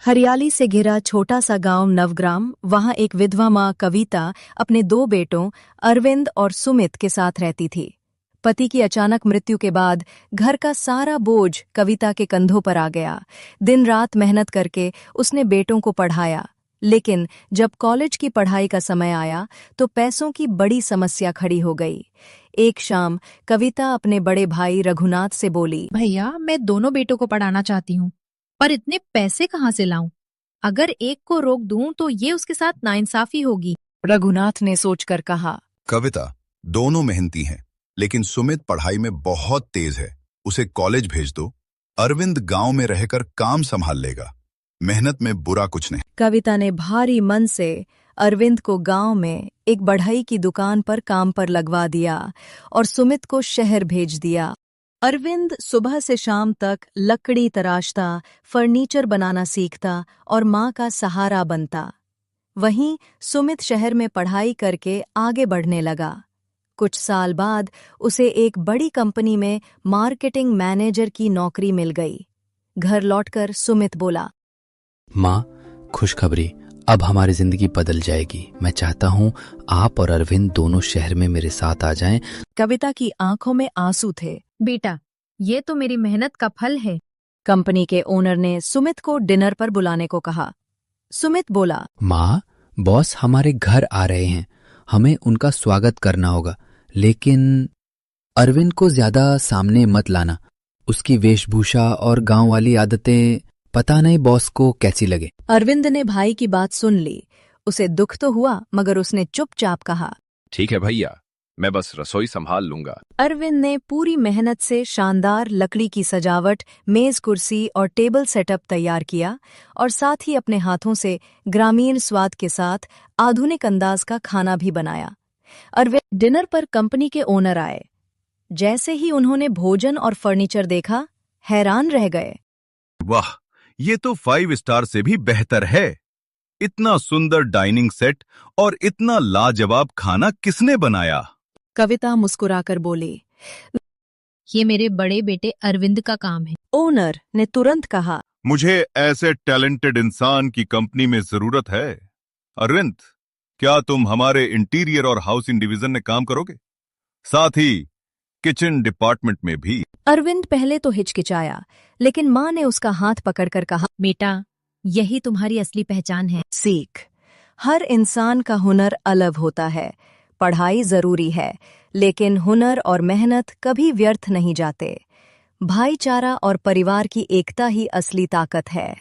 हरियाली से घिरा छोटा सा गांव नवग्राम। वहां एक विधवा मां कविता अपने दो बेटों अरविंद और सुमित के साथ रहती थी। पति की अचानक मृत्यु के बाद घर का सारा बोझ कविता के कंधों पर आ गया। दिन रात मेहनत करके उसने बेटों को पढ़ाया, लेकिन जब कॉलेज की पढ़ाई का समय आया तो पैसों की बड़ी समस्या खड़ी हो गई। एक शाम कविता अपने बड़े भाई रघुनाथ से बोली, भैया, मैं दोनों बेटों को पढ़ाना चाहती हूँ, पर इतने पैसे कहाँ से लाऊं? अगर एक को रोक दूं तो ये उसके साथ नाइंसाफी होगी। रघुनाथ ने सोचकर कहा, कविता, दोनों मेहनती हैं, लेकिन सुमित पढ़ाई में बहुत तेज है। उसे कॉलेज भेज दो। अरविंद गांव में रहकर काम संभाल लेगा। मेहनत में बुरा कुछ नहीं। कविता ने भारी मन से अरविंद को गांव में एक बढ़ई की दुकान पर काम पर लगवा दिया और सुमित को शहर भेज दिया। अरविंद सुबह से शाम तक लकड़ी तराशता, फर्नीचर बनाना सीखता और मां का सहारा बनता। वहीं सुमित शहर में पढ़ाई करके आगे बढ़ने लगा। कुछ साल बाद उसे एक बड़ी कंपनी में मार्केटिंग मैनेजर की नौकरी मिल गई। घर लौटकर सुमित बोला, माँ, खुशखबरी, अब हमारी जिंदगी बदल जाएगी। मैं चाहता हूँ आप और अरविंद दोनों शहर में मेरे साथ आ जाएं। कविता की आंखों में आंसू थे। बेटा, ये तो मेरी मेहनत का फल है। कंपनी के ओनर ने सुमित को डिनर पर बुलाने को कहा। सुमित बोला, माँ, बॉस हमारे घर आ रहे हैं, हमें उनका स्वागत करना होगा, लेकिन अरविंद को ज्यादा सामने मत लाना। उसकी वेशभूषा और गांव वाली आदतें पता नहीं बॉस को कैसी लगे। अरविंद ने भाई की बात सुन ली। उसे दुख तो हुआ, मगर उसने चुपचाप कहा, ठीक है भैया, मैं बस रसोई संभाल लूंगा। अरविंद ने पूरी मेहनत से शानदार लकड़ी की सजावट, मेज कुर्सी और टेबल सेटअप तैयार किया और साथ ही अपने हाथों से ग्रामीण स्वाद के साथ आधुनिक अंदाज का खाना भी बनाया। अरविंद डिनर पर कंपनी के ओनर आए। जैसे ही उन्होंने भोजन और फर्नीचर देखा, हैरान रह गए। वाह, ये तो 5 स्टार से भी बेहतर है। इतना सुंदर डाइनिंग सेट और इतना लाजवाब खाना किसने बनाया? कविता मुस्कुराकर बोली, ये मेरे बड़े बेटे अरविंद का काम है। ओनर ने तुरंत कहा, मुझे ऐसे टैलेंटेड इंसान की कंपनी में जरूरत है। अरविंद, क्या तुम हमारे इंटीरियर और हाउसिंग डिवीजन में काम करोगे? साथ ही किचन डिपार्टमेंट में भी। अरविंद पहले तो हिचकिचाया, लेकिन मां ने उसका हाथ पकड़कर कहा, बेटा, यही तुम्हारी असली पहचान है। सीख। हर इंसान का हुनर अलग होता है। पढ़ाई जरूरी है, लेकिन हुनर और मेहनत कभी व्यर्थ नहीं जाते। भाईचारा और परिवार की एकता ही असली ताकत है।